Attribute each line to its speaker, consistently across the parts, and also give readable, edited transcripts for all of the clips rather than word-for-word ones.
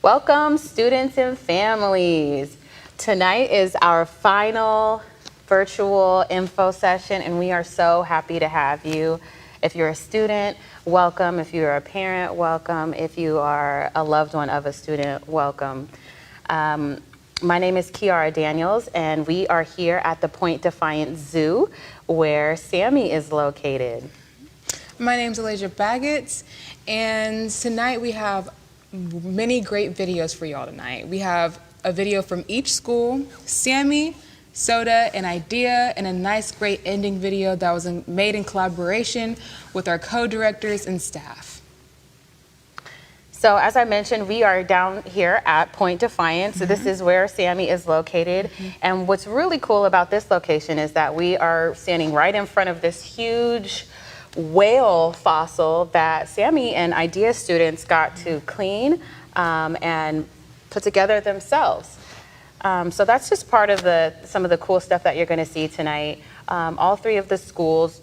Speaker 1: Welcome, students and families. Tonight is our final virtual info session, and we are so happy to have you. If you're a student, welcome. If you're a parent, welcome. If you are a loved one of a student, welcome. My name is Kiara Daniels, and we are here at the Point Defiance Zoo, where SAMI is located.
Speaker 2: My name is Elijah Baggett, and tonight we have many great videos for y'all tonight. We have a video from each school, SAMI, Soda, and Idea, and a nice great ending video that was made in collaboration with our co-directors and staff.
Speaker 1: So as I mentioned, we are down here at Point Defiance. So this is where SAMI is located. And what's really cool about this location is that we are standing right in front of this huge whale fossil that SAMI and IDEA students got to clean and put together themselves. So that's just part of some of the cool stuff that you're going to see tonight. All three of the schools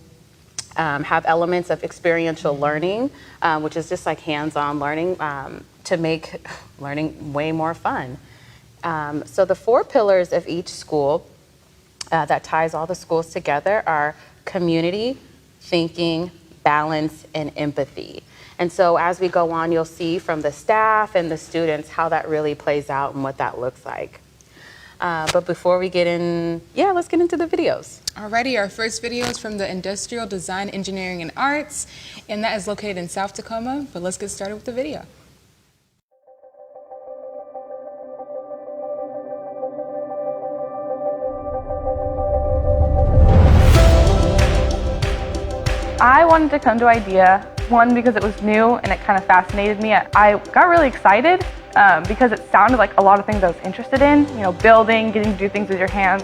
Speaker 1: have elements of experiential learning, which is just like hands-on learning to make learning way more fun. So the 4 pillars of each school that ties all the schools together are community, thinking, balance, and empathy. And so as we go on, you'll see from the staff and the students how that really plays out and what that looks like. But before we get in, let's get into the videos.
Speaker 2: Alrighty, our first video is from the Industrial Design, Engineering, and Arts, and that is located in South Tacoma, but let's get started with the video.
Speaker 3: I wanted to come to IDEA, one, because it was new and it kind of fascinated me. I got really excited because it sounded like a lot of things I was interested in, building, getting to do things with your hands,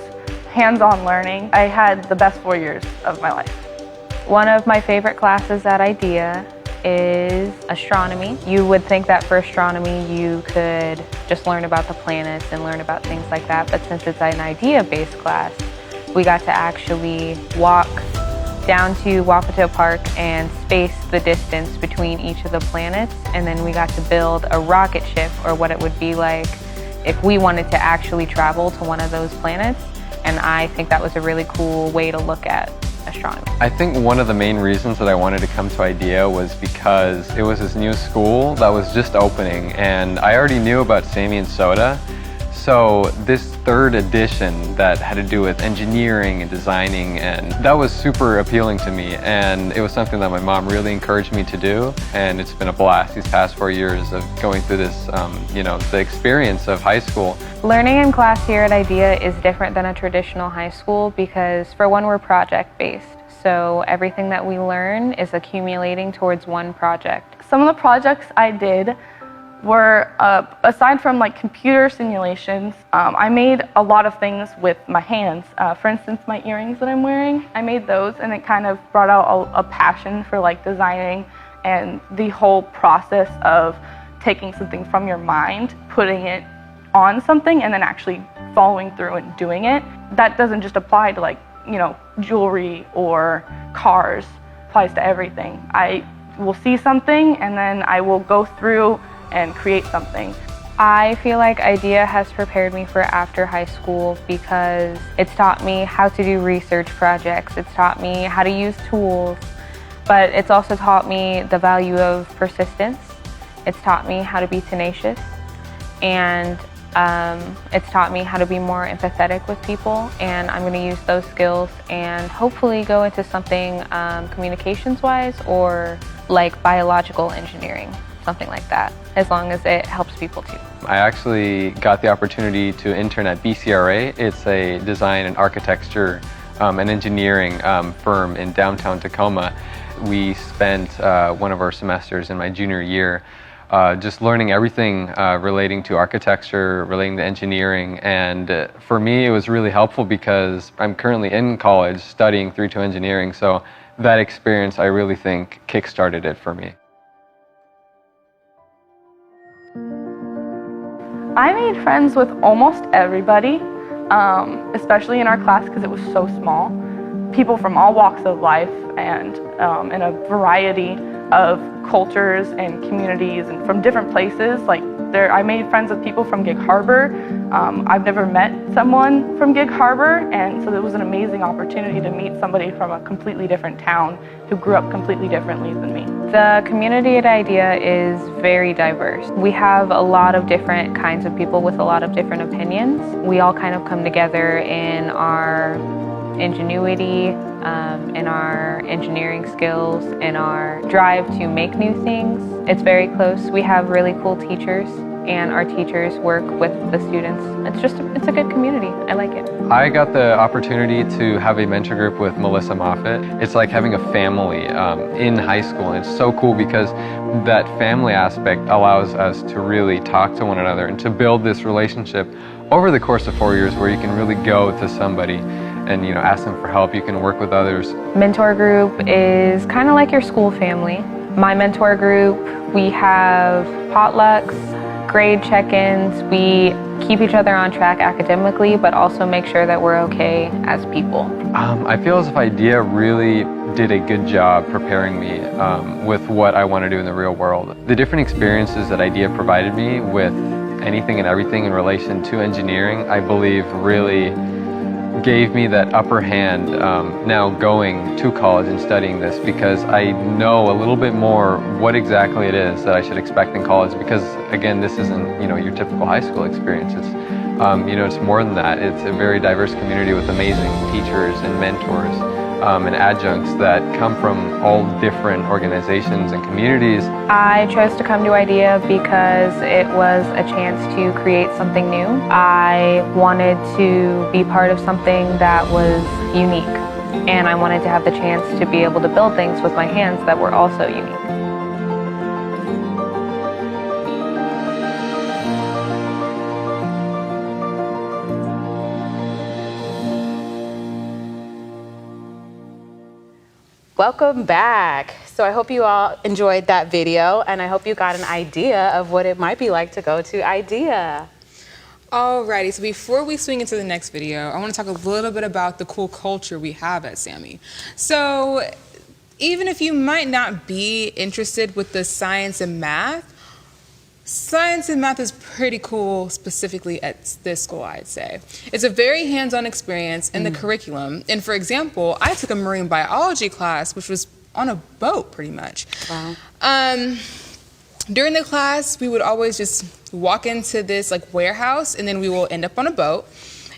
Speaker 3: hands-on learning. I had the best 4 years of my life.
Speaker 4: One of my favorite classes at IDEA is astronomy. You would think that for astronomy you could just learn about the planets and learn about things like that, but since it's an IDEA-based class, we got to actually walk down to Wapato Park and space the distance between each of the planets, and then we got to build a rocket ship, or what it would be like if we wanted to actually travel to one of those planets, and I think that was a really cool way to look at astronomy.
Speaker 5: I think one of the main reasons that I wanted to come to IDEA was because it was this new school that was just opening, and I already knew about SAMI and Soda. So this 3rd edition that had to do with engineering and designing, and that was super appealing to me, and it was something that my mom really encouraged me to do, and it's been a blast these past 4 years of going through this, the experience of high school.
Speaker 4: Learning in class here at IDEA is different than a traditional high school because, for one, we're project-based. So everything that we learn is accumulating towards one project.
Speaker 3: Some of the projects I did were, aside from like computer simulations, I made a lot of things with my hands. For instance, my earrings that I'm wearing, I made those, and it kind of brought out a passion for like designing and the whole process of taking something from your mind, putting it on something, and then actually following through and doing it. That doesn't just apply to like, jewelry or cars, it applies to everything. I will see something and then I will go through and create something.
Speaker 4: I feel like IDEA has prepared me for after high school because it's taught me how to do research projects, it's taught me how to use tools, but it's also taught me the value of persistence, it's taught me how to be tenacious, and it's taught me how to be more empathetic with people, and I'm going to use those skills and hopefully go into something communications-wise or like biological engineering, something like that, as long as it helps people too.
Speaker 5: I actually got the opportunity to intern at BCRA. It's a design and architecture and engineering firm in downtown Tacoma. We spent one of our semesters in my junior year just learning everything relating to architecture, relating to engineering, and for me it was really helpful because I'm currently in college studying 3-2 engineering, so that experience I really think kick-started it for me.
Speaker 3: I made friends with almost everybody, especially in our class because it was so small. People from all walks of life and in a variety of cultures and communities and from different places. Like I made friends with people from Gig Harbor. I've never met someone from Gig Harbor, and so it was an amazing opportunity to meet somebody from a completely different town who grew up completely differently than me.
Speaker 4: The community at IDEA is very diverse. We have a lot of different kinds of people with a lot of different opinions. We all kind of come together in our ingenuity, in our engineering skills, in our drive to make new things. It's very close. We have really cool teachers, and our teachers work with the students. It's a good community. I like it.
Speaker 5: I got the opportunity to have a mentor group with Melissa Moffett. It's like having a family in high school, and it's so cool because that family aspect allows us to really talk to one another and to build this relationship over the course of 4 years where you can really go to somebody and ask them for help. You can work with others.
Speaker 4: Mentor group is kind of like your school family. My mentor group, we have potlucks, grade check-ins. We keep each other on track academically, but also make sure that we're okay as people.
Speaker 5: I feel as if IDEA really did a good job preparing me with what I want to do in the real world. The different experiences that IDEA provided me with anything and everything in relation to engineering, I believe really gave me that upper hand now going to college and studying this, because I know a little bit more what exactly it is that I should expect in college, because again, this isn't your typical high school experience. It's it's more than that. It's a very diverse community with amazing teachers and mentors and adjuncts that come from all different organizations and communities.
Speaker 4: I chose to come to IDEA because it was a chance to create something new. I wanted to be part of something that was unique, and I wanted to have the chance to be able to build things with my hands that were also unique.
Speaker 1: Welcome back. So I hope you all enjoyed that video, and I hope you got an idea of what it might be like to go to IDEA.
Speaker 2: Alrighty, so before we swing into the next video, I want to talk a little bit about the cool culture we have at SAMI. So even if you might not be interested with the science and math is pretty cool, specifically at this school, I'd say. It's a very hands-on experience in the curriculum. And for example, I took a marine biology class, which was on a boat, pretty much.
Speaker 1: Wow.
Speaker 2: During the class, we would always just walk into this warehouse, and then we will end up on a boat.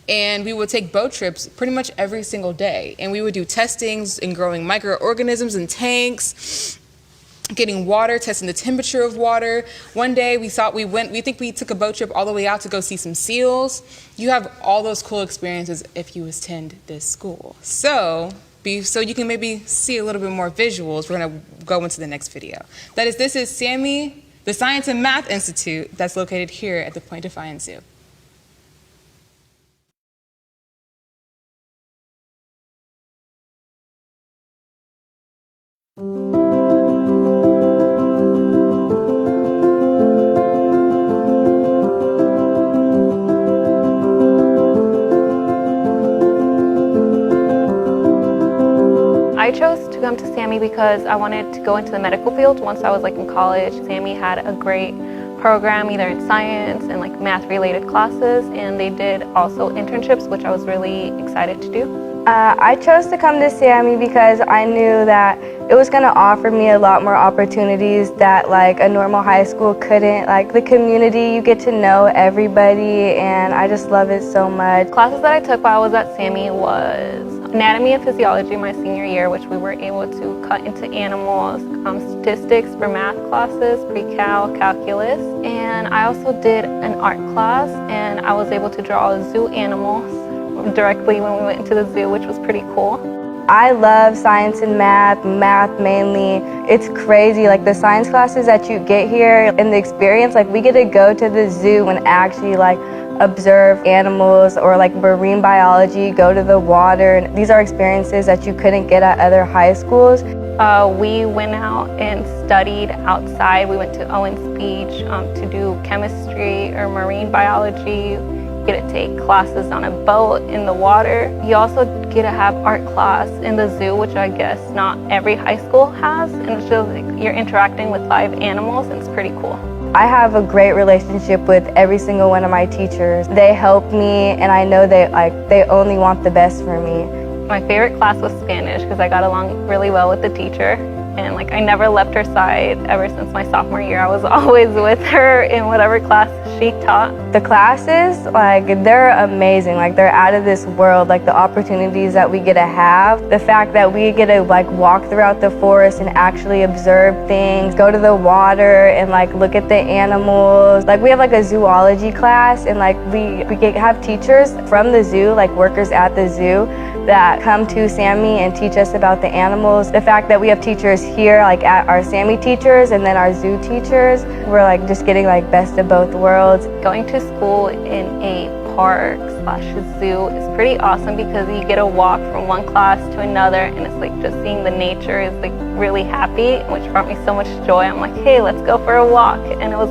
Speaker 2: And we would take boat trips pretty much every single day. And we would do testings in growing microorganisms in tanks, getting water, testing the temperature of water. One day we think we took a boat trip all the way out to go see some seals. You have all those cool experiences if you attend this school. So you can maybe see a little bit more visuals, we're gonna go into the next video. This is SAMI, the Science and Math Institute, that's located here at the Point Defiance Zoo.
Speaker 3: I chose to come to SAMI because I wanted to go into the medical field once I was in college. SAMI had a great program either in science and math related classes, and they did also internships, which I was really excited to do.
Speaker 6: I chose to come to SAMI because I knew that it was going to offer me a lot more opportunities that a normal high school couldn't. The community, you get to know everybody, and I just love it so much.
Speaker 3: Classes that I took while I was at SAMI was anatomy and physiology my senior year, which we were able to cut into animals, statistics for math classes, pre-cal, calculus, and I also did an art class, and I was able to draw zoo animals directly when we went into the zoo, which was pretty cool.
Speaker 6: I love science and math mainly. It's crazy, the science classes that you get here and the experience, we get to go to the zoo and actually observe animals, or marine biology, go to the water. And these are experiences that you couldn't get at other high schools.
Speaker 3: We went out and studied outside. We went to Owens Beach to do chemistry or marine biology. You get to take classes on a boat in the water. You also get to have art class in the zoo, which I guess not every high school has. And it's just you're interacting with live animals, and it's pretty cool.
Speaker 6: I have a great relationship with every single one of my teachers. They help me, and I know they only want the best for me.
Speaker 3: My favorite class was Spanish because I got along really well with the teacher. And I never left her side ever since my sophomore year. I was always with her in whatever class she taught.
Speaker 6: The classes, they're amazing. They're out of this world. The opportunities that we get to have, the fact that we get to walk throughout the forest and actually observe things, go to the water and look at the animals. We have a zoology class, and we have teachers from the zoo, workers at the zoo, that come to SAMI and teach us about the animals. The fact that we have teachers here, at our SAMI teachers and then our zoo teachers, we're just getting best of both worlds.
Speaker 3: Going to school in a park/zoo is pretty awesome because you get to walk from one class to another, and it's just seeing the nature is really happy, which brought me so much joy. I'm hey, let's go for a walk, and it was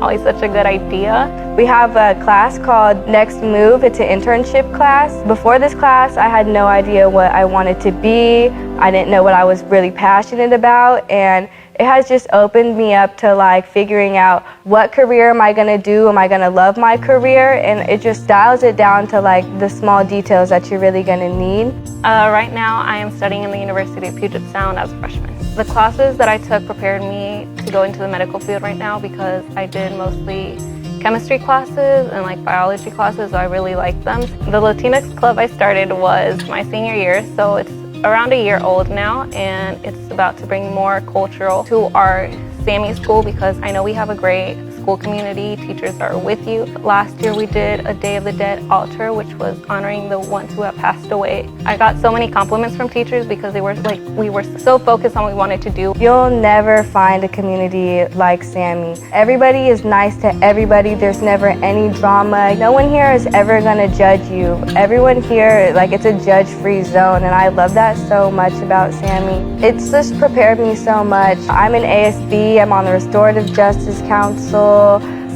Speaker 3: always such a good idea.
Speaker 6: We have a class called Next Move. It's an internship class. Before this class, I had no idea what I wanted to be. I didn't know what I was really passionate about, and it has just opened me up to figuring out what career am I gonna do? Am I gonna love my career? And it just dials it down to the small details that you're really gonna need.
Speaker 3: Right now, I am studying in the University of Puget Sound as a freshman. The classes that I took prepared me to go into the medical field right now because I did mostly chemistry classes and biology classes, so I really liked them. The Latinx club I started was my senior year, so it's around a year old now, and it's about to bring more cultural to our SAMI school because I know we have a great school community. Teachers are with you. Last year we did a Day of the Dead altar, which was honoring the ones who have passed away. I got so many compliments from teachers because they were we were so focused on what we wanted to do.
Speaker 6: You'll never find a community like SAMI. Everybody is nice to everybody. There's never any drama. No one here is ever gonna judge you. Everyone here, it's a judge-free zone, and I love that so much about SAMI. It's just prepared me so much. I'm an ASB. I'm on the Restorative Justice Council.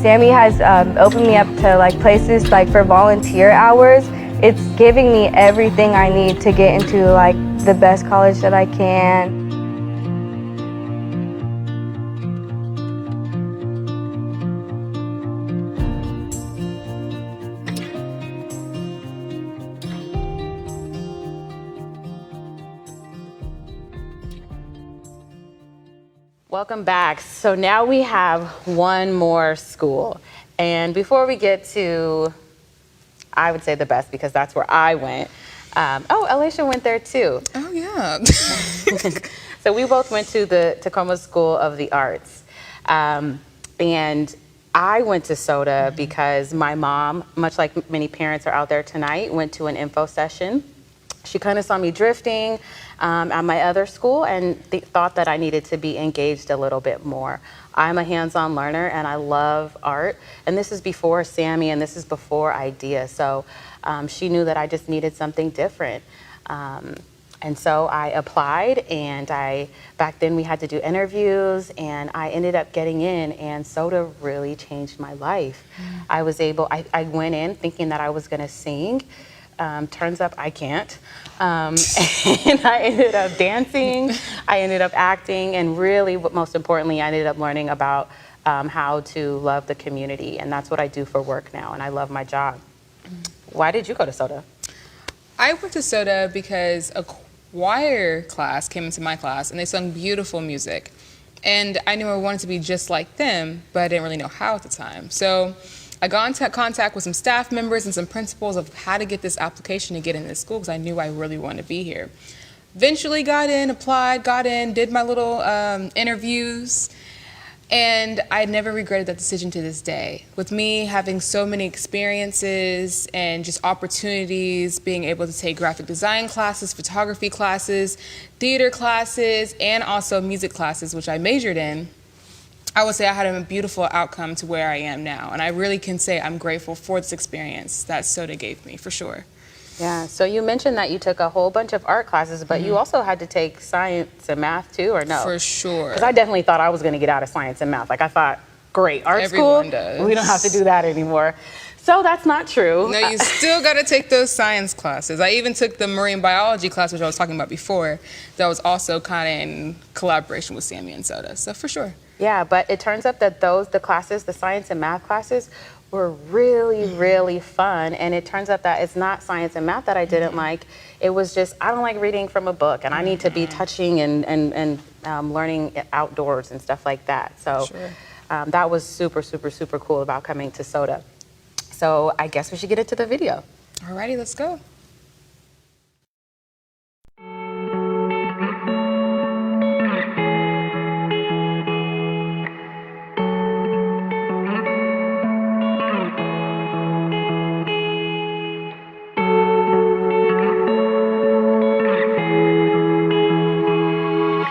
Speaker 6: SAMI has opened me up to places for volunteer hours. It's giving me everything I need to get into the best college that I can.
Speaker 1: Welcome back. So now we have one more school. And before we get to, I would say the best because that's where I went. Alicia went there too.
Speaker 2: Oh, yeah.
Speaker 1: So we both went to the Tacoma School of the Arts. And I went to SOTA because my mom, much like many parents are out there tonight, went to an info session. She kind of saw me drifting at my other school and thought that I needed to be engaged a little bit more. I'm a hands-on learner and I love art. And this is before SAMI and this is before IDEA. So she knew that I just needed something different. And so I applied, and back then we had to do interviews, and I ended up getting in, and SOTA really changed my life. I went in thinking that I was gonna sing. Turns up I can't. And I ended up dancing, I ended up acting, and really, most importantly, I ended up learning about how to love the community, and that's what I do for work now, and I love my job. Why did you go to SOTA?
Speaker 2: I went to SOTA because a choir class came into my class, and they sung beautiful music. And I knew I wanted to be just like them, but I didn't really know how at the time. So I got into contact with some staff members and some principals of how to get this application to get into this school because I knew I really wanted to be here. Eventually got in, applied, got in, did my little interviews, and I never regretted that decision to this day. With me having so many experiences and just opportunities, being able to take graphic design classes, photography classes, theater classes, and also music classes, which I majored in, I would say I had a beautiful outcome to where I am now. And I really can say I'm grateful for this experience that SOTA gave me, for sure.
Speaker 1: Yeah, so you mentioned that you took a whole bunch of art classes, but you also had to take science and math too, or no?
Speaker 2: For sure.
Speaker 1: Because I definitely thought I was going to get out of science and math. I thought, great, art
Speaker 2: Everyone
Speaker 1: school,
Speaker 2: does.
Speaker 1: We don't have to do that anymore. So that's not true.
Speaker 2: No, you still got to take those science classes. I even took the marine biology class, which I was talking about before, that was also kind of in collaboration with SAMI and SOTA, so for sure.
Speaker 1: Yeah, but it turns out that the classes, the science and math classes, were really, really fun. And it turns out that it's not science and math that I didn't like. It was just, I don't like reading from a book, and I need to be touching and learning outdoors and stuff like that. So that was super, super, super cool about coming to SOTA. So I guess we should get into the video.
Speaker 2: Alrighty, let's go.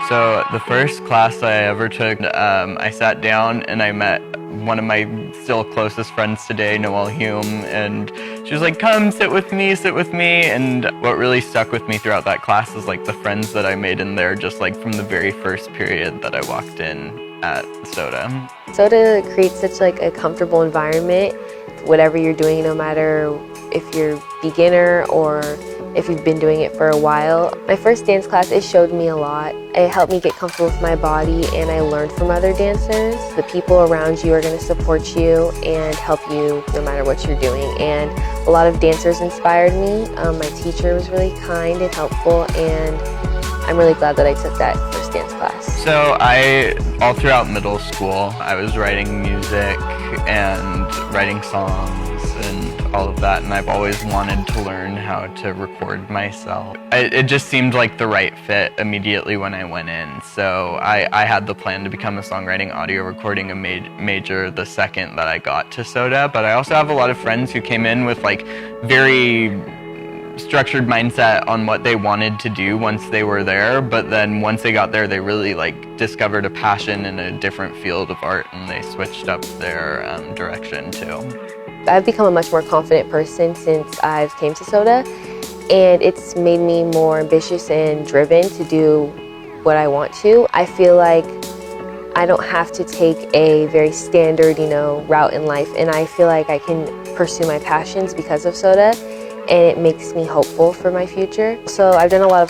Speaker 7: So the first class I ever took, I sat down and I met one of my still closest friends today, Noelle Hume, and she was like, come sit with me. And what really stuck with me throughout that class is like the friends that I made in there, just like from the very first period that I walked in at SOTA.
Speaker 8: SOTA creates such like a comfortable environment, whatever you're doing, no matter if you're beginner or if you've been doing it for a while. My first dance class, it showed me a lot. It helped me get comfortable with my body, and I learned from other dancers. The people around you are going to support you and help you no matter what you're doing. And a lot of dancers inspired me. My teacher was really kind and helpful, and I'm really glad that I took that first dance class.
Speaker 7: So all throughout middle school, I was writing music and writing songs and all of that, and I've always wanted to learn how to record myself. It just seemed like the right fit immediately when I went in. So I had the plan to become a songwriting audio recording major the second that I got to SOTA, but I also have a lot of friends who came in with like very structured mindset on what they wanted to do once they were there, but then once they got there, they really like discovered a passion in a different field of art, and they switched up their direction too.
Speaker 8: I've become a much more confident person since I've came to SOTA, and it's made me more ambitious and driven to do what I want to. I feel like I don't have to take a very standard, route in life, and I feel like I can pursue my passions because of SOTA, and it makes me hopeful for my future. So I've done a lot of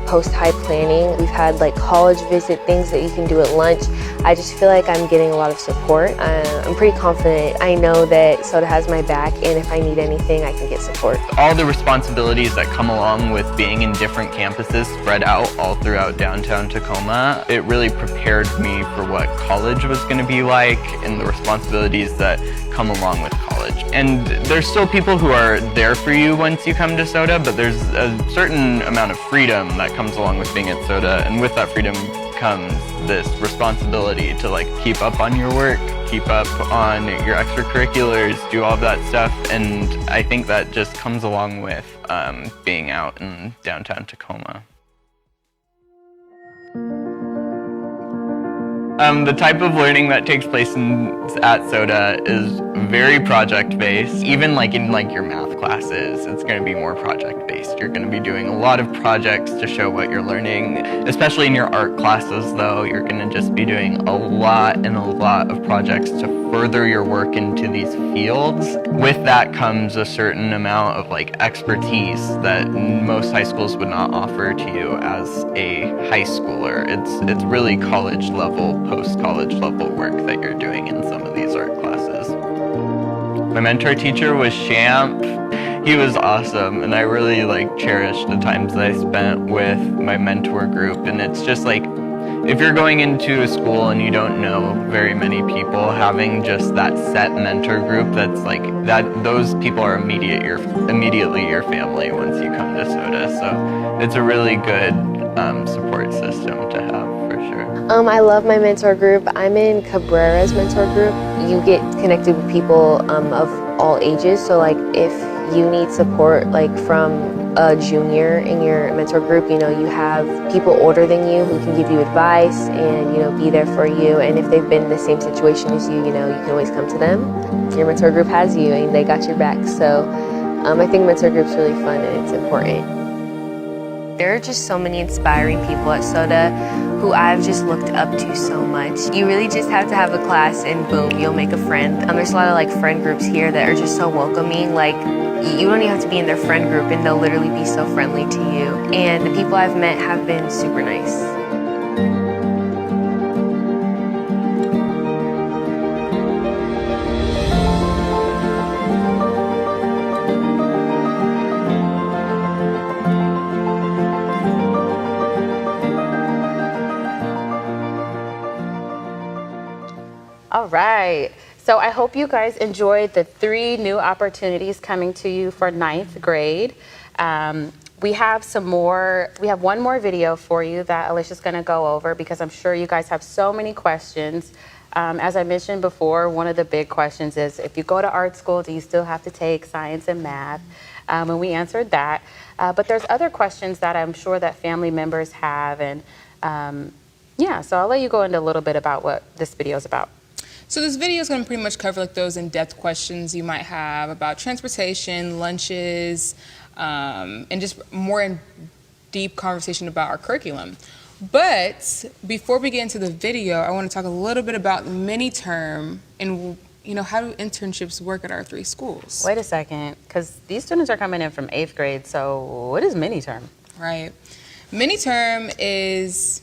Speaker 8: post-high planning. We've had like college visit things that you can do at lunch. I just feel like I'm getting a lot of support. I'm pretty confident. I know that SOTA has my back, and if I need anything, I can get support.
Speaker 7: All the responsibilities that come along with being in different campuses spread out all throughout downtown Tacoma, it really prepared me for what college was going to be like and the responsibilities that come along with college. And there's still people who are there for you once you come to SOTA, but there's a certain amount of freedom that comes along with being at SOTA, and with that freedom comes this responsibility to like keep up on your work, keep up on your extracurriculars, do all of that stuff, and I think that just comes along with being out in downtown Tacoma. The type of learning that takes place at SOTA is very project-based. Even like in your math classes, it's going to be more project-based. You're going to be doing a lot of projects to show what you're learning. Especially in your art classes, though, you're going to just be doing a lot of projects to further your work into these fields. With that comes a certain amount of expertise that most high schools would not offer to you as a high schooler. It's really college level, post-college level work that you're doing in some of these art classes. My mentor teacher was Champ. He was awesome, and I really cherished the times that I spent with my mentor group. And it's just if you're going into a school and you don't know very many people, having just that set mentor group those people are immediately your family once you come to SOTA. So it's a really good support system to have, for sure.
Speaker 8: I love my mentor group. I'm in Cabrera's mentor group. You get connected with people of all ages. So if you need support from a junior in your mentor group, you have people older than you who can give you advice and be there for you. And if they've been in the same situation as you, you can always come to them. Your mentor group has you and they got your back. So I think mentor group's really fun and it's important. There are just so many inspiring people at SOTA who I've just looked up to so much. You really just have to have a class and boom, you'll make a friend. There's a lot of friend groups here that are just so welcoming. You don't even have to be in their friend group and they'll literally be so friendly to you. And the people I've met have been super nice.
Speaker 1: All right. So I hope you guys enjoyed the 3 new opportunities coming to you for 9th grade. We have one more video for you that Alicia's going to go over because I'm sure you guys have so many questions. As I mentioned before, one of the big questions is, if you go to art school, do you still have to take science and math? And we answered that. But there's other questions that I'm sure that family members have. And yeah, so I'll let you go into a little bit about what this video is about.
Speaker 2: So this video is going to pretty much cover like those in-depth questions you might have about transportation, lunches, and just more in deep conversation about our curriculum. But before we get into the video, I want to talk a little bit about the mini-term and how do internships work at our 3 schools.
Speaker 1: Wait a second, because these students are coming in from 8th grade, so what is mini-term?
Speaker 2: Right. Mini-term is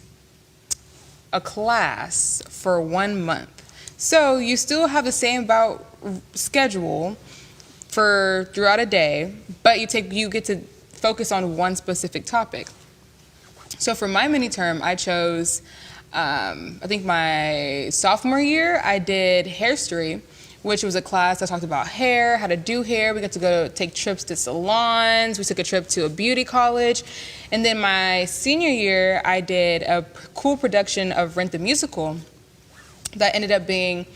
Speaker 2: a class for 1 month. So you still have the same schedule throughout a day, but you get to focus on one specific topic. So for my mini-term, I chose, I think my sophomore year, I did hairstory, which was a class that talked about hair, how to do hair. We got to go take trips to salons. We took a trip to a beauty college. And then my senior year, I did a cool production of Rent the Musical that ended up being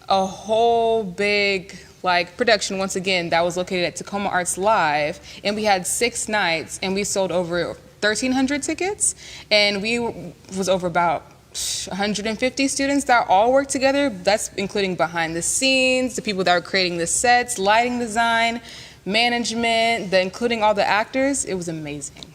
Speaker 2: a whole big production, once again, that was located at Tacoma Arts Live. And we had 6 nights, and we sold over 1,300 tickets. And we was over about 150 students that all worked together. That's including behind the scenes, the people that were creating the sets, lighting design, management, including all the actors. It was amazing.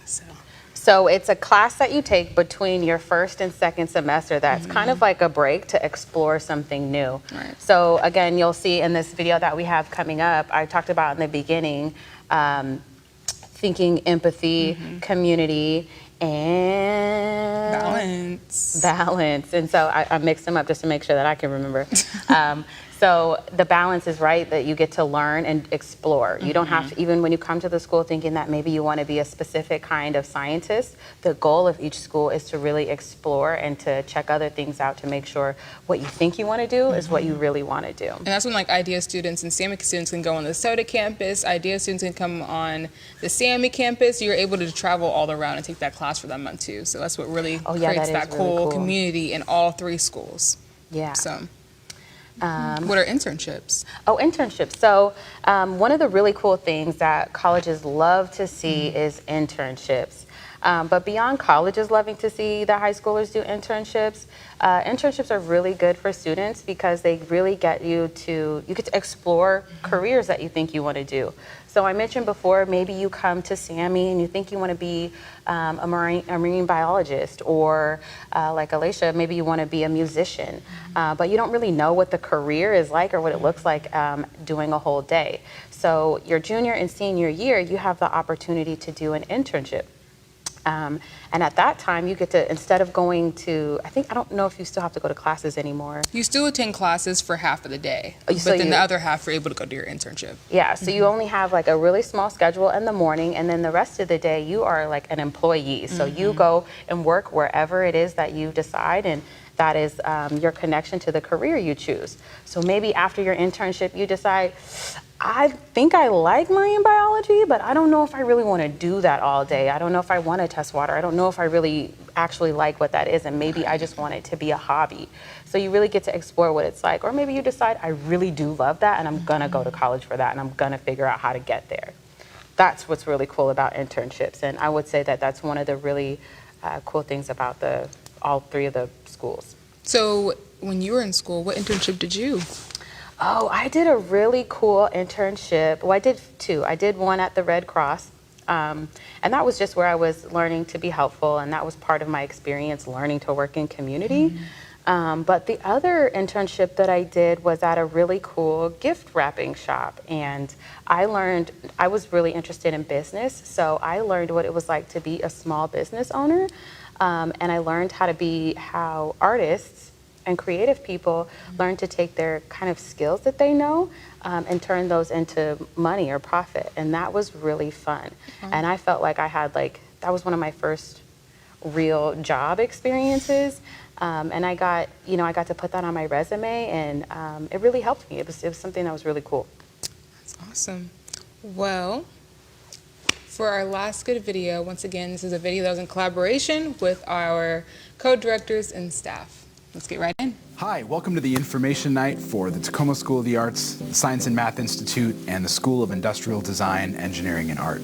Speaker 1: So it's a class that you take between your 1st and 2nd semester that's kind of like a break to explore something new.
Speaker 2: Right.
Speaker 1: So again, you'll see in this video that we have coming up, I talked about in the beginning, thinking empathy, community, and balance. And so I mixed them up just to make sure that I can remember. So the balance is right, that you get to learn and explore. You don't have to, even when you come to the school thinking that maybe you want to be a specific kind of scientist, the goal of each school is to really explore and to check other things out to make sure what you think you want to do is what you really want to do.
Speaker 2: And that's when IDEA students and SAMI students can go on the SOTA campus, IDEA students can come on the SAMI campus. You're able to travel all around and take that class for that month too. So that's what really creates that cool community in all 3 schools.
Speaker 1: Yeah.
Speaker 2: So. What are internships?
Speaker 1: Oh, internships. So one of the really cool things that colleges love to see is internships. But beyond colleges loving to see the high schoolers do internships, internships are really good for students because they really get you to explore careers that you think you want to do. So I mentioned before, maybe you come to SAMI and you think you want to be a marine biologist, or like Alicia, maybe you want to be a musician, but you don't really know what the career is like or what it looks like doing a whole day. So your junior and senior year, you have the opportunity to do an internship. And at that time, you get to, instead of going to, I don't know if you still have to go to classes anymore.
Speaker 2: You still attend classes for half of the day, but then the other half you're able to go to your internship.
Speaker 1: Yeah, so you only have a really small schedule in the morning, and then the rest of the day you are like an employee. So you go and work wherever it is that you decide, and that is your connection to the career you choose. So maybe after your internship, you decide, I think I like marine biology, but I don't know if I really want to do that all day. I don't know if I want to test water. I don't know if I really actually like what that is, and maybe I just want it to be a hobby. So you really get to explore what it's like. Or maybe you decide, I really do love that, and I'm going to go to college for that, and I'm going to figure out how to get there. That's what's really cool about internships, and I would say that that's one of the really cool things about all 3 of the schools.
Speaker 2: So when you were in school, what internship did you?
Speaker 1: Oh, I did a really cool internship. Well, I did 2. I did one at the Red Cross, and that was just where I was learning to be helpful, and that was part of my experience learning to work in community. But the other internship that I did was at a really cool gift wrapping shop, and I was really interested in business, so I learned what it was like to be a small business owner, and I learned how artists and creative people learn to take their kind of skills that they know and turn those into money or profit. And that was really fun. And I felt like I had that was one of my first real job experiences. And I got to put that on my resume, and it really helped me. It was something that was really cool.
Speaker 2: That's awesome. Well, for our last good video, once again, this is a video that was in collaboration with our co-directors and staff. Let's get right in.
Speaker 9: Hi, welcome to the information night for the Tacoma School of the Arts, the Science and Math Institute, and the School of Industrial Design, Engineering, and Art.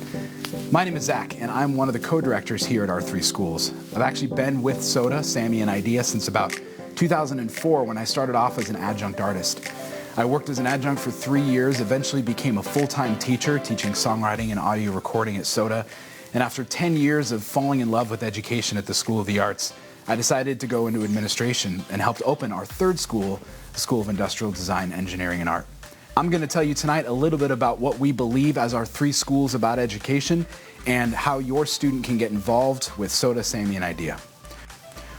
Speaker 9: My name is Zach, and I'm one of the co-directors here at our three schools. I've actually been with SODA, SAMI, and IDEA since about 2004 when I started off as an adjunct artist. I worked as an adjunct for 3 years, eventually became a full-time teacher, teaching songwriting and audio recording at SODA, and after 10 years of falling in love with education at the School of the Arts, I decided to go into administration and helped open our third school, the School of Industrial Design, Engineering, and Art. I'm going to tell you tonight a little bit about what we believe as our three schools about education and how your student can get involved with SODA, SAMI, and IDEA.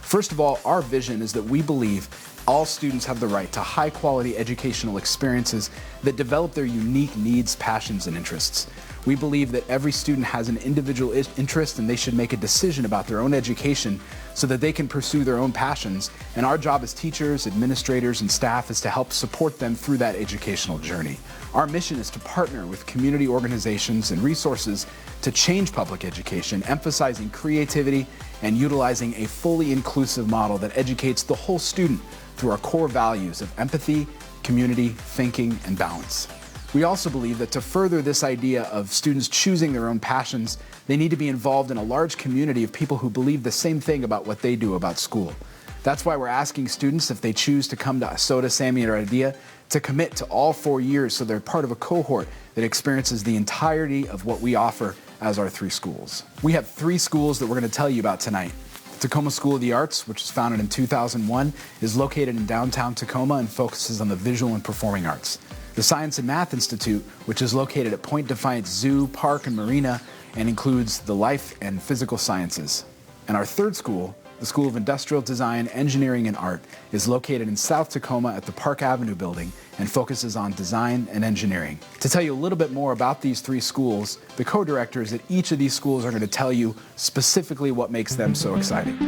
Speaker 9: First of all, our vision is that we believe all students have the right to high-quality educational experiences that develop their unique needs, passions, and interests. We believe that every student has an individual interest and they should make a decision about their own education so that they can pursue their own passions. And our job as teachers, administrators, and staff is to help support them through that educational journey. Our mission is to partner with community organizations and resources to change public education, emphasizing creativity and utilizing a fully inclusive model that educates the whole student through our core values of empathy, community, thinking, and balance. We also believe that to further this idea of students choosing their own passions, they need to be involved in a large community of people who believe the same thing about what they do about school. That's why we're asking students, if they choose to come to SODA, SAMI, or IDEA, to commit to all 4 years so they're part of a cohort that experiences the entirety of what we offer as our three schools. We have 3 schools that we're going to tell you about tonight. The Tacoma School of the Arts, which was founded in 2001, is located in downtown Tacoma and focuses on the visual and performing arts. The Science and Math Institute, which is located at Point Defiance Zoo, Park, and Marina, and includes the life and physical sciences. And our third school, the School of Industrial Design, Engineering, and Art, is located in South Tacoma at the Park Avenue building and focuses on design and engineering. To tell you a little bit more about these 3 schools, the co-directors at each of these schools are going to tell you specifically what makes them so exciting.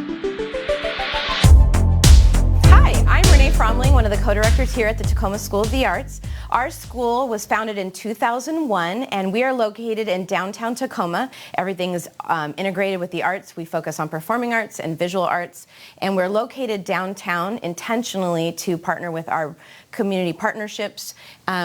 Speaker 10: Fromling, one of the co-directors here at the Tacoma School of the Arts. Our school was founded in 2001 and we are located in downtown Tacoma. Everything is integrated with the arts. We focus on performing arts and visual arts, and we're located downtown intentionally to partner with our community partnerships.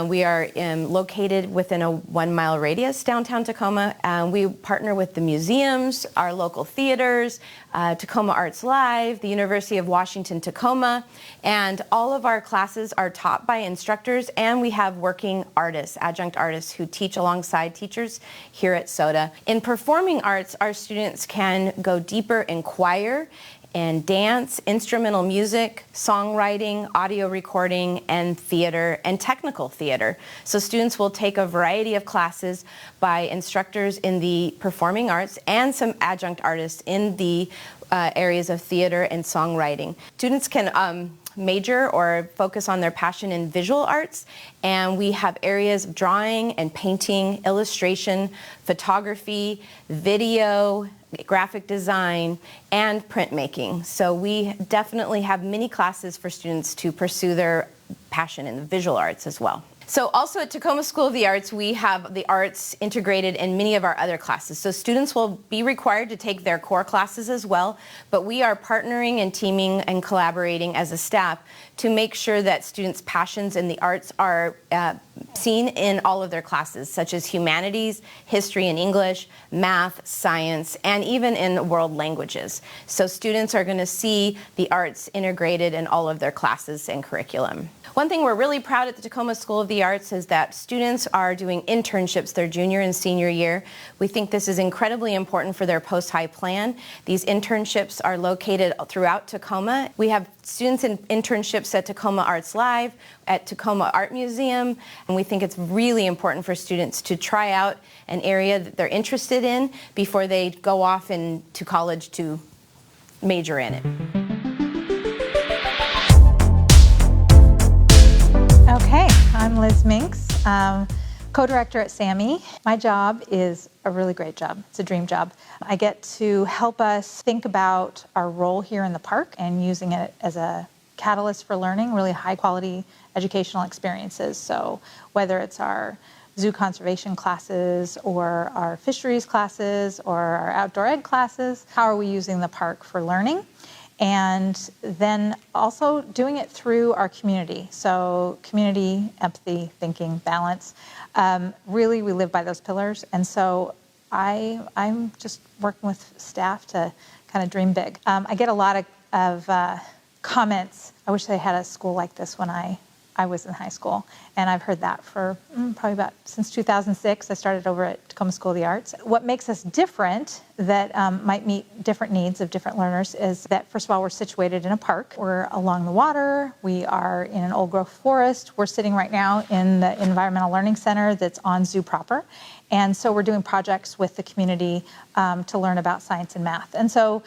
Speaker 10: We are located within a 1-mile radius downtown Tacoma. We partner with the museums, our local theaters, Tacoma Arts Live, the University of Washington Tacoma, and all of our classes are taught by instructors, and we have working artists, adjunct artists who teach alongside teachers here at SODA. In performing arts, our students can go deeper in choir and dance, instrumental music, songwriting, audio recording, and theater, and technical theater. So students will take a variety of classes by instructors in the performing arts and some adjunct artists in the areas of theater and songwriting. Students can major or focus on their passion in visual arts, and we have areas of drawing and painting, illustration, photography, video, graphic design, and printmaking. So we definitely have many classes for students to pursue their passion in the visual arts as well. So also at Tacoma School of the Arts, we have the arts integrated in many of our other classes. So students will be required to take their core classes as well, but we are partnering and teaming and collaborating as a staff to make sure that students' passions in the arts are seen in all of their classes, such as humanities, history and English, math, science, and even in world languages. So students are going to see the arts integrated in all of their classes and curriculum. One thing we're really proud at the Tacoma School of the Arts is that students are doing internships their junior and senior year. We think this is incredibly important for their post-high plan. These internships are located throughout Tacoma. We have students in internships at Tacoma Arts Live, at Tacoma Art Museum, and we think it's really important for students to try out an area that they're interested in before they go off to college to major in it.
Speaker 11: Okay, I'm Liz Minx, co-director at SAMI. My job is a really great job. It's a dream job. I get to help us think about our role here in the park and using it as a catalyst for learning, really high quality educational experiences. So whether it's our zoo conservation classes or our fisheries classes or our outdoor ed classes, how are we using the park for learning? And then also doing it through our community. So community, empathy, thinking, balance. Really, we live by those pillars. And so I'm just working with staff to kind of dream big. I get a lot of comments. I wish they had a school like this when I was in high school. And I've heard that for probably about since 2006. I started over at Tacoma School of the Arts. What makes us different that might meet different needs of different learners is that, first of all, we're situated in a park. We're along the water. We are in an old growth forest. We're sitting right now in the Environmental Learning Center that's on zoo proper. And so we're doing projects with the community to learn about science and math. And so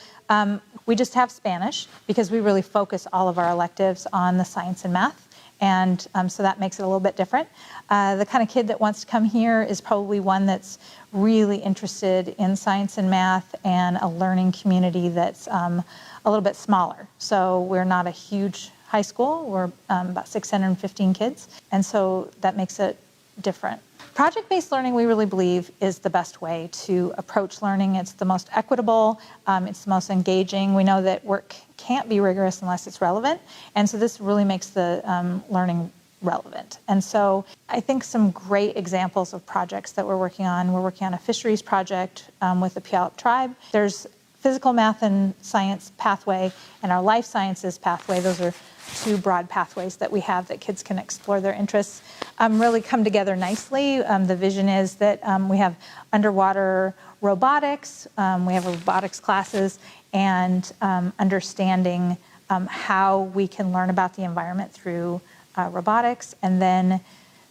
Speaker 11: we just have Spanish because we really focus all of our electives on the science and math. And so that makes it a little bit different. The kind of kid that wants to come here is probably one that's really interested in science and math and a learning community that's a little bit smaller. So we're not a huge high school. We're about 615 kids. And so that makes it different. Project-based learning, we really believe, is the best way to approach learning. It's the most equitable, it's the most engaging. We know that work can't be rigorous unless it's relevant, and so this really makes the learning relevant. And so I think some great examples of projects that we're working on a fisheries project with the Puyallup tribe. There's physical, math, and science pathway, and our life sciences pathway. Those are two broad pathways that we have that kids can explore their interests, really come together nicely. The vision is that we have underwater robotics, we have robotics classes, and understanding how we can learn about the environment through robotics, and then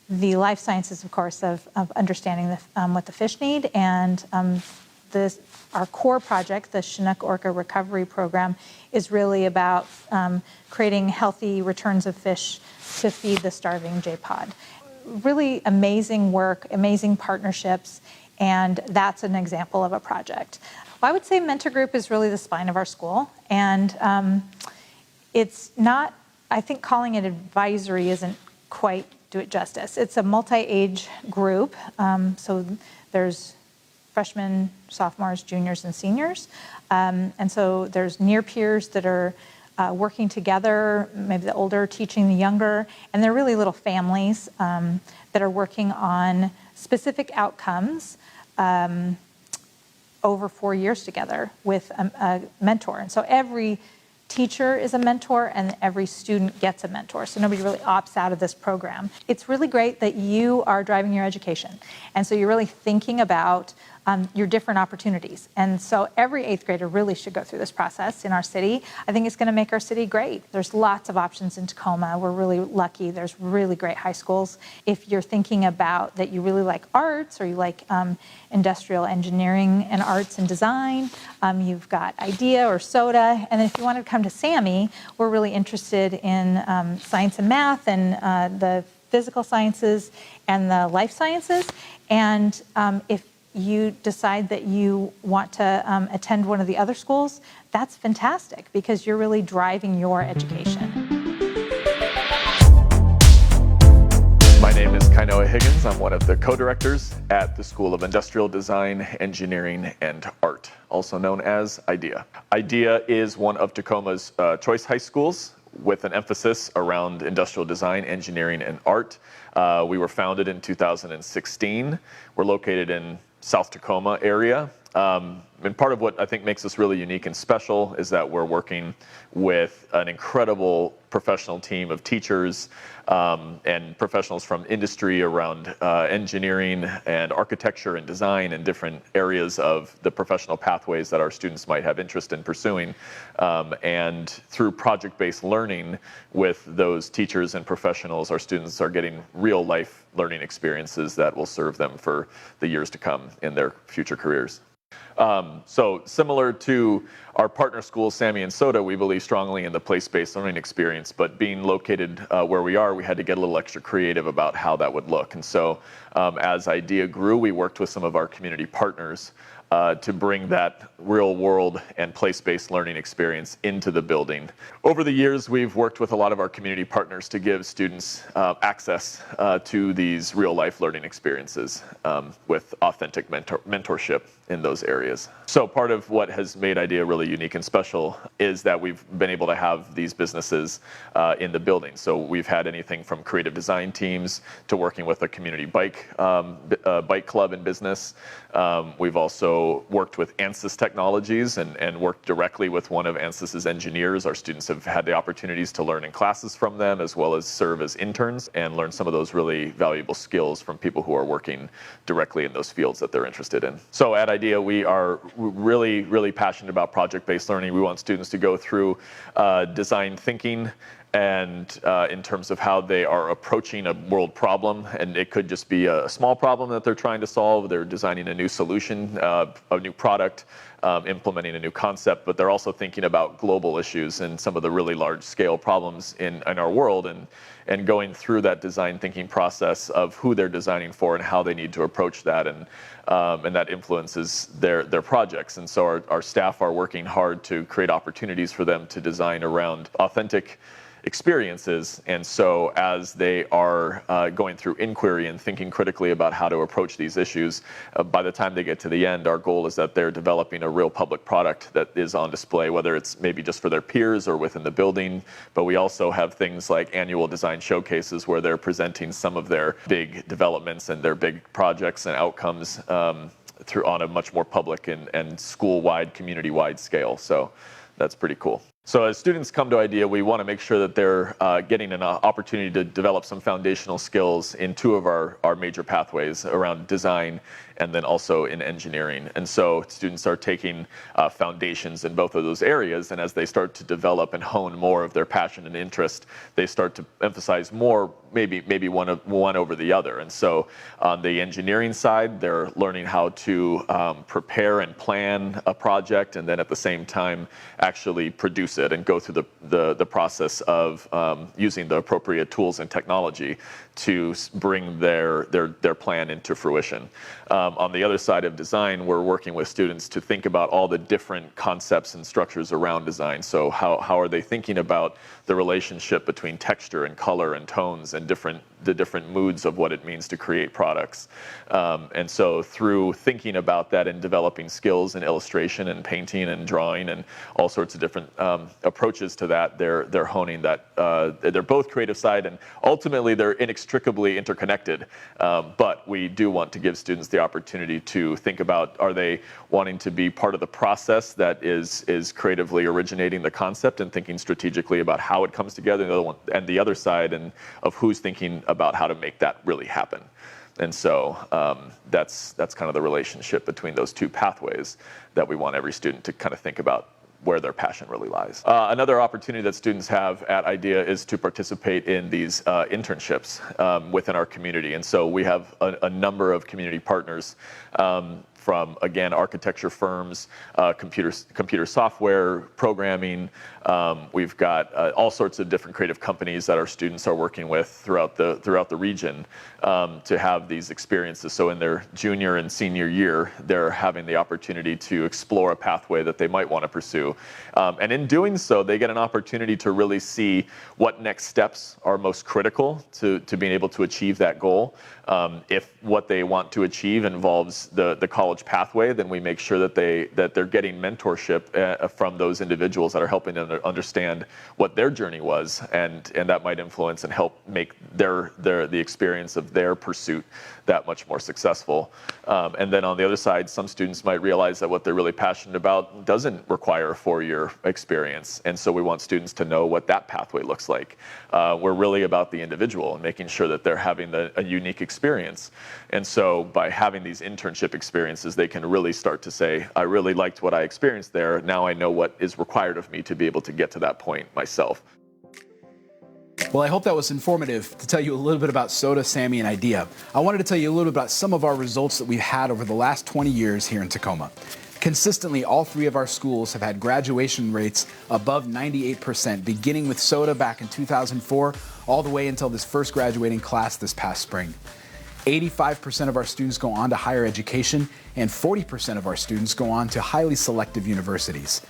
Speaker 11: the life sciences, of course, of understanding what the fish need, and our core project, the Chinook Orca Recovery Program, is really about creating healthy returns of fish to feed the starving J-pod. Really amazing work, amazing partnerships, and that's an example of a project. Well, I would say Mentor Group is really the spine of our school, and it's not, I think calling it advisory isn't quite do it justice. It's a multi-age group, so there's freshmen, sophomores, juniors, and seniors. And so there's near peers that are working together, maybe the older teaching the younger, and they're really little families that are working on specific outcomes over 4 years together with a mentor. And so every teacher is a mentor and every student gets a mentor. So nobody really opts out of this program. It's really great that you are driving your education. And so you're really thinking about your different opportunities. And so every 8th grader really should go through this process in our city. I think it's going to make our city great. There's lots of options in Tacoma. We're really lucky. There's really great high schools. If you're thinking about that you really like arts or you like industrial engineering and arts and design, you've got IDEA or SODA. And if you want to come to SAMI, we're really interested in science and math and the physical sciences and the life sciences. And if you decide that you want to attend one of the other schools, that's fantastic because you're really driving your education.
Speaker 12: My name is Kainoa Higgins. I'm one of the co-directors at the School of Industrial Design, Engineering, and Art, also known as IDEA. IDEA is one of Tacoma's choice high schools with an emphasis around industrial design, engineering, and art. We were founded in 2016. We're located in South Tacoma area. And part of what I think makes us really unique and special is that we're working with an incredible professional team of teachers and professionals from industry around engineering and architecture and design and different areas of the professional pathways that our students might have interest in pursuing. And through project-based learning with those teachers and professionals, our students are getting real life learning experiences that will serve them for the years to come in their future careers. So similar to our partner schools, SAMI and SOTA, we believe strongly in the place-based learning experience, but being located where we are, we had to get a little extra creative about how that would look. And so as IDEA grew, we worked with some of our community partners to bring that real world and place-based learning experience into the building. Over the years, we've worked with a lot of our community partners to give students access to these real life learning experiences with authentic mentorship in those areas. So part of what has made IDEA really unique and special is that we've been able to have these businesses in the building. So we've had anything from creative design teams to working with a community bike club and business. We've also worked with ANSYS Technologies and worked directly with one of ANSYS's engineers. Our students have had the opportunities to learn in classes from them, as well as serve as interns and learn some of those really valuable skills from people who are working directly in those fields that they're interested in. So at IDEA, we are really, really passionate about project-based learning. We want students to go through design thinking and in terms of how they are approaching a world problem. And it could just be a small problem that they're trying to solve. They're designing a new solution, a new product, implementing a new concept, but they're also thinking about global issues and some of the really large scale problems in our world, and going through that design thinking process of who they're designing for and how they need to approach that, and that influences their projects. And so our staff are working hard to create opportunities for them to design around authentic experiences. And so as they are going through inquiry and thinking critically about how to approach these issues, by the time they get to the end, our goal is that they're developing a real public product that is on display, whether it's maybe just for their peers or within the building. But we also have things like annual design showcases where they're presenting some of their big developments and their big projects and outcomes through on a much more public and school-wide, community-wide scale. So that's pretty cool. So as students come to IDEA, we want to make sure that they're getting an opportunity to develop some foundational skills in two of our major pathways around design and then also in engineering. And so students are taking foundations in both of those areas, and as they start to develop and hone more of their passion and interest, they start to emphasize more maybe one over the other. And so on the engineering side, they're learning how to prepare and plan a project, and then at the same time actually produce it and go through the process of using the appropriate tools and technology to bring their plan into fruition. On the other side of design, we're working with students to think about all the different concepts and structures around design. So how are they thinking about the relationship between texture and color and tones and the different moods of what it means to create products. And so through thinking about that and developing skills in illustration and painting and drawing and all sorts of different approaches to that, they're honing that. They're both creative side, and ultimately they're inextricably interconnected. But we do want to give students the opportunity to think about, are they wanting to be part of the process that is creatively originating the concept and thinking strategically about how it comes together, and the other side and of who's thinking about how to make that really happen. And so that's kind of the relationship between those two pathways that we want every student to kind of think about where their passion really lies. Another opportunity that students have at IDEA is to participate in these internships within our community. And so we have a number of community partners from, again, architecture firms, computer software, programming. We've got all sorts of different creative companies that our students are working with throughout the region to have these experiences. So in their junior and senior year, they're having the opportunity to explore a pathway that they might want to pursue. And in doing so, they get an opportunity to really see what next steps are most critical to being able to achieve that goal. If what they want to achieve involves the college pathway, then we make sure that they're getting mentorship from those individuals that are helping them understand what their journey was, and that might influence and help make the experience of their pursuit that much more successful. And then on the other side, some students might realize that what they're really passionate about doesn't require a 4-year experience, and so we want students to know what that pathway looks like. We're really about the individual and making sure that they're having a unique experience. And so by having these internship experiences, they can really start to say, I really liked what I experienced there. Now I know what is required of me to be able to get to that point myself.
Speaker 9: Well, I hope that was informative to tell you a little bit about SOTA, SAMI, and IDEA. I wanted to tell you a little bit about some of our results that we've had over the last 20 years here in Tacoma. Consistently, all three of our schools have had graduation rates above 98%, beginning with SOTA back in 2004, all the way until this first graduating class this past spring. 85% of our students go on to higher education, and 40% of our students go on to highly selective universities.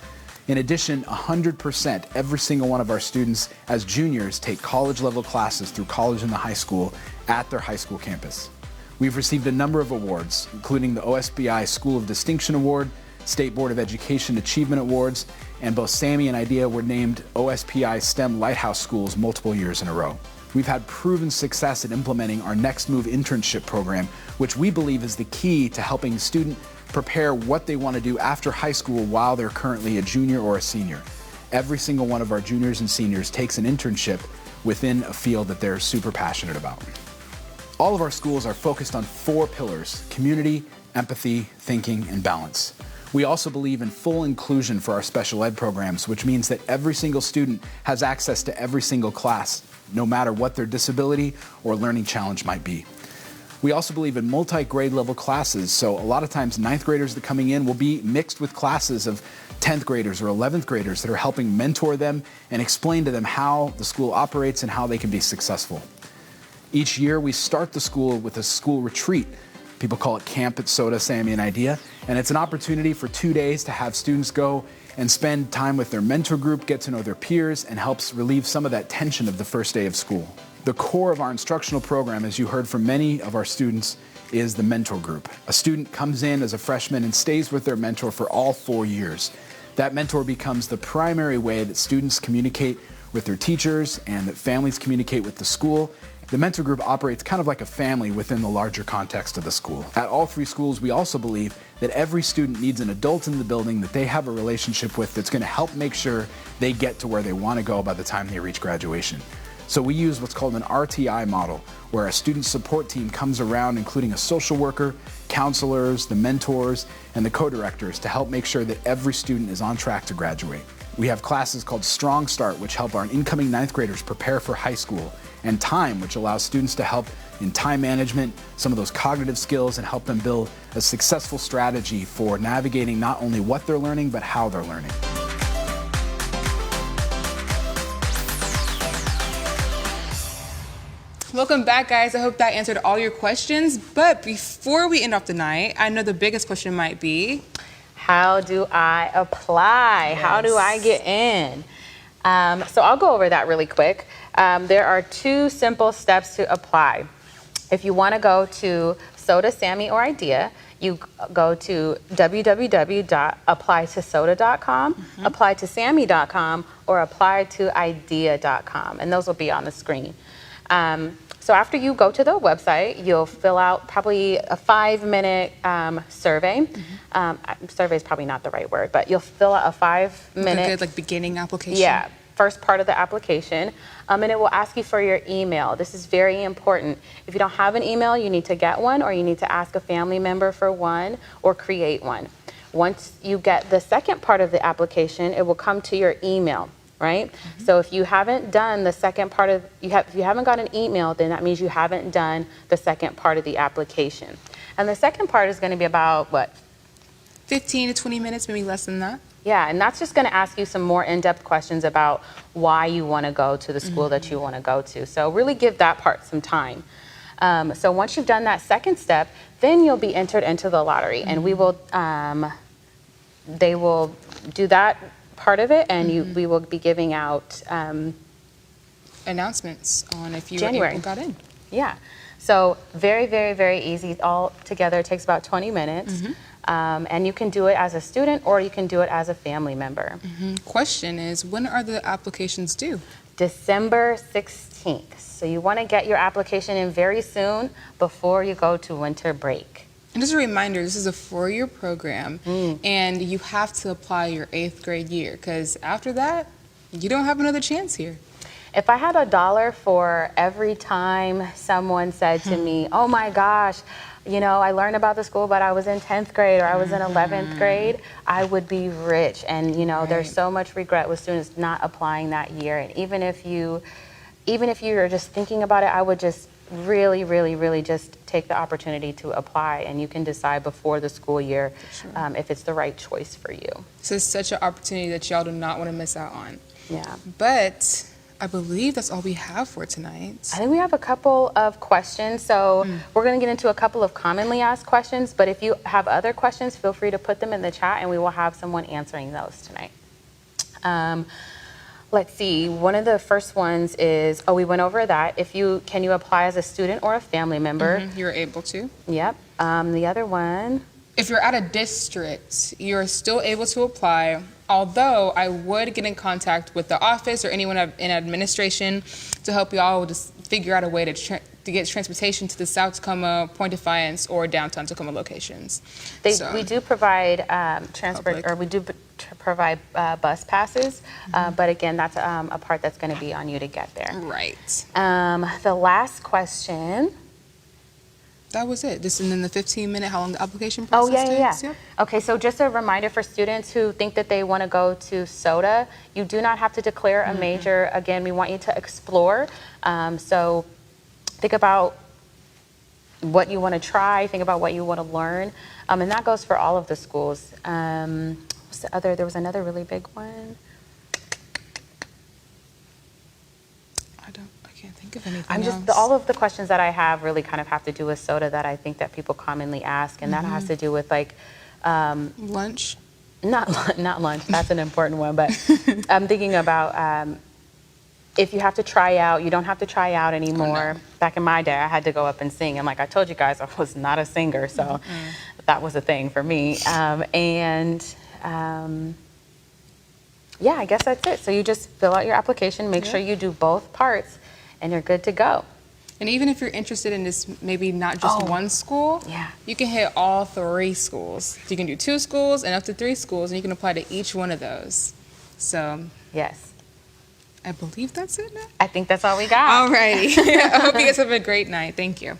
Speaker 9: In addition, 100%, every single one of our students as juniors take college-level classes through college and the high school at their high school campus. We've received a number of awards, including the OSBI School of Distinction Award, State Board of Education Achievement Awards, and both SAMI and IDEA were named OSPI STEM Lighthouse Schools multiple years in a row. We've had proven success at implementing our Next Move internship program, which we believe is the key to helping the student prepare what they want to do after high school while they're currently a junior or a senior. Every single one of our juniors and seniors takes an internship within a field that they're super passionate about. All of our schools are focused on 4 pillars: community, empathy, thinking, and balance. We also believe in full inclusion for our special ed programs, which means that every single student has access to every single class, no matter what their disability or learning challenge might be. We also believe in multi-grade level classes, so a lot of times 9th graders that are coming in will be mixed with classes of 10th graders or 11th graders that are helping mentor them and explain to them how the school operates and how they can be successful. Each year we start the school with a school retreat. People call it Camp at SOTA, SAMI, and IDEA, and it's an opportunity for 2 days to have students go and spend time with their mentor group, get to know their peers, and helps relieve some of that tension of the first day of school. The core of our instructional program, as you heard from many of our students, is the mentor group. A student comes in as a freshman and stays with their mentor for all 4 years. That mentor becomes the primary way that students communicate with their teachers and that families communicate with the school. The mentor group operates kind of like a family within the larger context of the school. At all 3 schools, we also believe that every student needs an adult in the building that they have a relationship with that's going to help make sure they get to where they want to go by the time they reach graduation. So we use what's called an RTI model, where a student support team comes around, including a social worker, counselors, the mentors, and the co-directors to help make sure that every student is on track to graduate. We have classes called Strong Start, which help our incoming 9th graders prepare for high school, and Time, which allows students to help in time management, some of those cognitive skills, and help them build a successful strategy for navigating not only what they're learning, but how they're learning.
Speaker 2: Welcome back, guys. I hope that answered all your questions. But before we end off the night, I know the biggest question might be,
Speaker 1: how do I apply? Yes. How do I get in? So I'll go over that really quick. There are 2 simple steps to apply. If you want to go to SOTA, SAMI, or IDEA, you go to www.applytosota.com, applytosami.com, or applytoidea.com, and those will be on the screen. So after you go to the website, you'll fill out probably a 5-minute survey. Survey is probably not the right word, but you'll fill out a 5-minute...
Speaker 2: Good, like beginning application?
Speaker 1: Yeah, first part of the application. And it will ask you for your email. This is very important. If you don't have an email, you need to get one, or you need to ask a family member for one, or create one. Once you get the second part of the application, it will come to your email. Right? So if you haven't done the second part of, if you haven't got an email, then that means you haven't done the second part of the application. And the second part is going to be about, what?
Speaker 2: 15 to 20 minutes, maybe less than that.
Speaker 1: Yeah, and that's just going to ask you some more in-depth questions about why you want to go to the school that you want to go to. So really give that part some time. So once you've done that second step, then you'll be entered into the lottery, and we will, they will do that part of it, and we will be giving out
Speaker 2: announcements on if you got in.
Speaker 1: Yeah, so very, very, very easy. All together it takes about 20 minutes, and you can do it as a student or you can do it as a family member.
Speaker 2: Question is, when are the applications due?
Speaker 1: December 16th. So you want to get your application in very soon before you go to winter break.
Speaker 2: And just a reminder, this is a 4-year program, and you have to apply your 8th grade year, because after that, you don't have another chance here.
Speaker 1: If I had $1 for every time someone said to me, oh my gosh, you know, I learned about the school, but I was in 10th grade or I was in 11th grade, I would be rich. And, you know, there's so much regret with students not applying that year. And even if you even if you're just thinking about it, I would just really, really, really just take the opportunity to apply, and you can decide before the school year if it's the right choice for you.
Speaker 2: So it's such an opportunity that y'all do not want to miss out on.
Speaker 1: Yeah.
Speaker 2: But I believe that's all we have for tonight.
Speaker 1: I think we have a couple of questions. So we're going to get into a couple of commonly asked questions, but if you have other questions, feel free to put them in the chat and we will have someone answering those tonight. Let's see, one of the first ones is, we went over that. Can you apply as a student or a family member?
Speaker 2: You're able to.
Speaker 1: Yep. The other one.
Speaker 2: If you're at a district, you're still able to apply, although I would get in contact with the office or anyone in administration to help you all just figure out a way to get transportation to the South Tacoma, Point Defiance, or downtown Tacoma locations.
Speaker 1: We do provide provide bus passes, but again, that's a part that's going to be on you to get there.
Speaker 2: Right.
Speaker 1: The last question.
Speaker 2: That was it. And then the 15-minute, how long the application process takes?
Speaker 1: Yeah.
Speaker 2: Yep.
Speaker 1: Okay, so just a reminder for students who think that they want to go to SOTA, you do not have to declare a major. Again, we want you to explore. So think about what you want to try, think about what you want to learn, and that goes for all of the schools. There was another really big one.
Speaker 2: I can't think of anything else.
Speaker 1: All of the questions that I have really kind of have to do with SOTA that I think that people commonly ask, and that has to do with like
Speaker 2: lunch.
Speaker 1: Not lunch. That's an important one, but I'm thinking about if you have to try out, you don't have to try out anymore.
Speaker 2: Oh, no.
Speaker 1: Back in my day, I had to go up and sing, and like I told you guys, I was not a singer, so that was a thing for me. Yeah, I guess that's it. So you just fill out your application, make sure you do both parts, and you're good to go.
Speaker 2: And even if you're interested in this, maybe not just one school, you can hit all 3 schools. You can do 2 schools and up to 3 schools, and you can apply to each one of those. So
Speaker 1: yes,
Speaker 2: I believe that's it now.
Speaker 1: I think that's all we got.
Speaker 2: All righty. I hope you guys have a great night. Thank you.